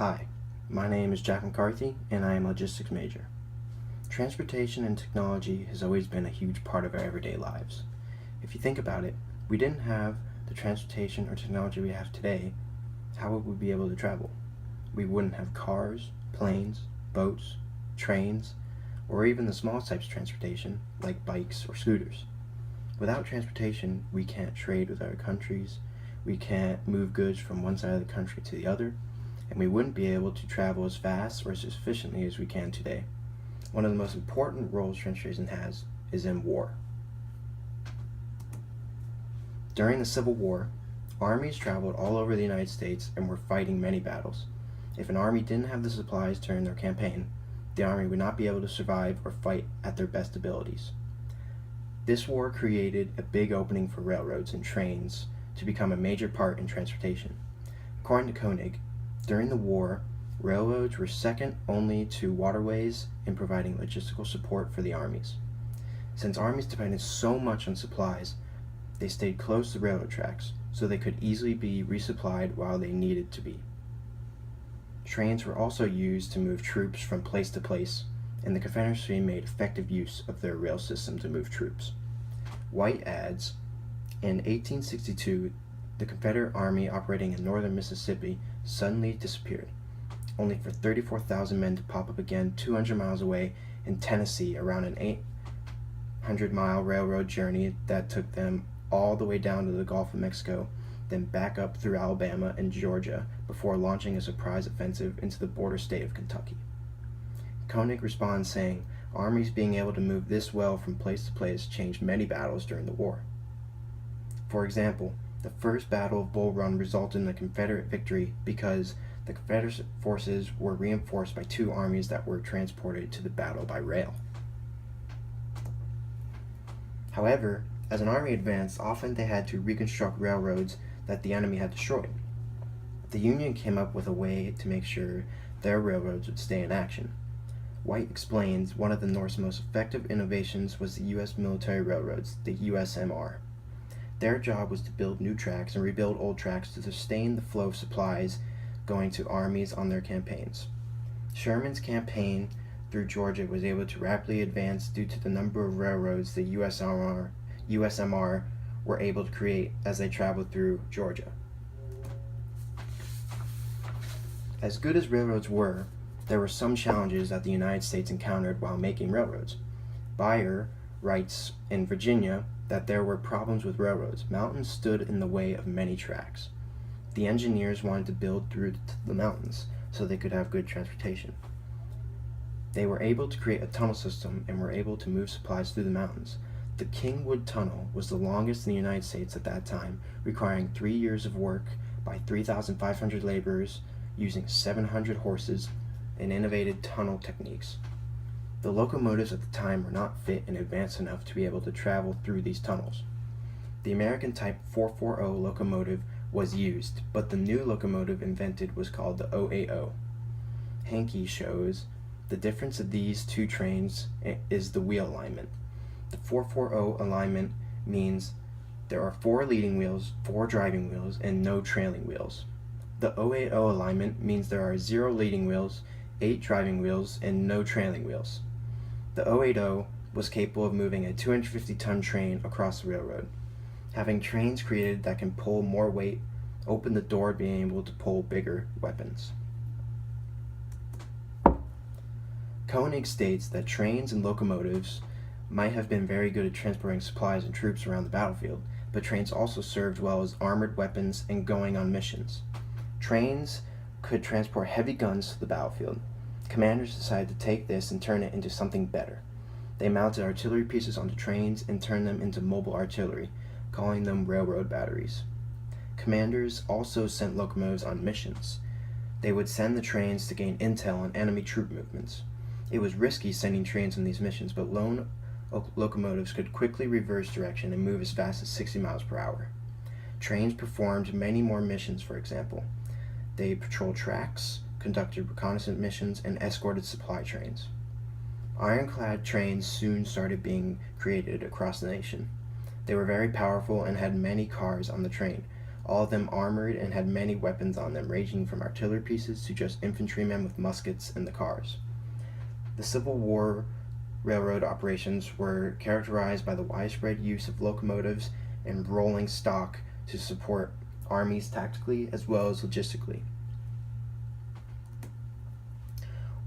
Hi, my name is Jack McCarthy, and I am a logistics major. Transportation and technology has always been a huge part of our everyday lives. If you think about it, if we didn't have the transportation or technology we have today, how would we be able to travel? We wouldn't have cars, planes, boats, trains, or even the small types of transportation like bikes or scooters. Without transportation, we can't trade with other countries, we can't move goods from one side of the country to the other, and we wouldn't be able to travel as fast or as efficiently as we can today. One of the most important roles transportation has is in war. During the Civil War, armies traveled all over the United States and were fighting many battles. If an army didn't have the supplies during their campaign, the army would not be able to survive or fight at their best abilities. This war created a big opening for railroads and trains to become a major part in transportation. According to Koenig, during the war, railroads were second only to waterways in providing logistical support for the armies. Since armies depended so much on supplies, they stayed close to railroad tracks so they could easily be resupplied while they needed to be. Trains were also used to move troops from place to place, and the Confederacy made effective use of their rail system to move troops. White adds, in 1862, the Confederate Army operating in northern Mississippi suddenly disappeared, only for 34,000 men to pop up again 200 miles away in Tennessee around an 800-mile railroad journey that took them all the way down to the Gulf of Mexico, then back up through Alabama and Georgia before launching a surprise offensive into the border state of Kentucky. Koenig responds saying, armies being able to move this well from place to place changed many battles during the war. For example, the First Battle of Bull Run resulted in a Confederate victory because the Confederate forces were reinforced by two armies that were transported to the battle by rail. However, as an army advanced, often they had to reconstruct railroads that the enemy had destroyed. The Union came up with a way to make sure their railroads would stay in action. White explains one of the North's most effective innovations was the U.S. military railroads, the USMR. Their job was to build new tracks and rebuild old tracks to sustain the flow of supplies going to armies on their campaigns. Sherman's campaign through Georgia was able to rapidly advance due to the number of railroads the USMR were able to create as they traveled through Georgia. As good as railroads were, there were some challenges that the United States encountered while making railroads. Beyer writes in Virginia that there were problems with railroads. Mountains stood in the way of many tracks. The engineers wanted to build through the mountains so they could have good transportation. They were able to create a tunnel system and were able to move supplies through the mountains. The Kingwood Tunnel was the longest in the United States at that time, requiring 3 years of work by 3,500 laborers using 700 horses and innovative tunnel techniques. The locomotives at the time were not fit and advanced enough to be able to travel through these tunnels. The American Type 440 locomotive was used, but the new locomotive invented was called the 080. Hankey shows the difference of these two trains is the wheel alignment. The 440 alignment means there are 4 leading wheels, 4 driving wheels, and no trailing wheels. The 080 alignment means there are 0 leading wheels, 8 driving wheels, and no trailing wheels. The 080 was capable of moving a 250-ton train across the railroad. Having trains created that can pull more weight opened the door to being able to pull bigger weapons. Koenig states that trains and locomotives might have been very good at transporting supplies and troops around the battlefield, but trains also served well as armored weapons and going on missions. Trains could transport heavy guns to the battlefield. Commanders decided to take this and turn it into something better. They mounted artillery pieces onto trains and turned them into mobile artillery, calling them railroad batteries. Commanders also sent locomotives on missions. They would send the trains to gain intel on enemy troop movements. It was risky sending trains on these missions, but lone locomotives could quickly reverse direction and move as fast as 60 miles per hour. Trains performed many more missions, for example. They patrolled tracks, conducted reconnaissance missions, and escorted supply trains. Ironclad trains soon started being created across the nation. They were very powerful and had many cars on the train, all of them armored and had many weapons on them, ranging from artillery pieces to just infantrymen with muskets in the cars. The Civil War railroad operations were characterized by the widespread use of locomotives and rolling stock to support armies tactically as well as logistically.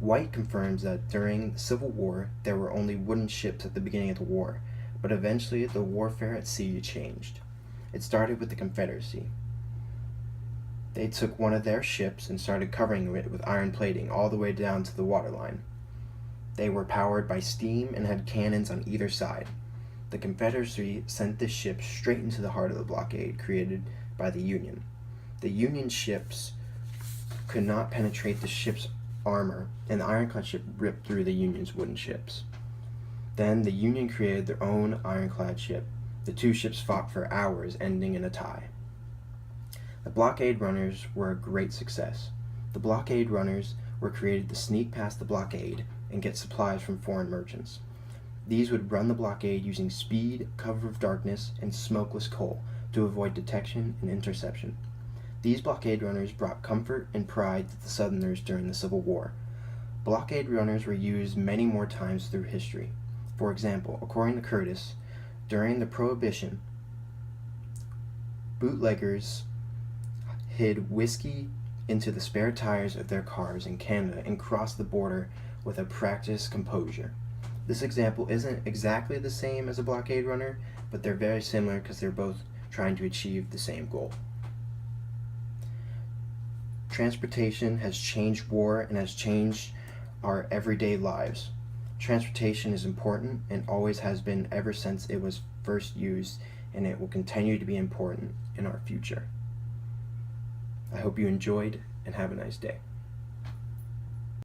White confirms that during the Civil War there were only wooden ships at the beginning of the war, but eventually the warfare at sea changed. It started with the Confederacy. They took one of their ships and started covering it with iron plating all the way down to the waterline. They were powered by steam and had cannons on either side. The Confederacy sent this ship straight into the heart of the blockade created by the Union. The Union ships could not penetrate the ship's armor, and the ironclad ship ripped through the Union's wooden ships. Then the Union created their own ironclad ship. The two ships fought for hours, ending in a tie. The blockade runners were a great success. The blockade runners were created to sneak past the blockade and get supplies from foreign merchants. These would run the blockade using speed, cover of darkness, and smokeless coal to avoid detection and interception. These blockade runners brought comfort and pride to the Southerners during the Civil War. Blockade runners were used many more times through history. For example, according to Curtis, during the Prohibition, bootleggers hid whiskey into the spare tires of their cars in Canada and crossed the border with a practiced composure. This example isn't exactly the same as a blockade runner, but they're very similar because they're both trying to achieve the same goal. Transportation has changed war and has changed our everyday lives. Transportation is important and always has been ever since it was first used, and it will continue to be important in our future. I hope you enjoyed and have a nice day.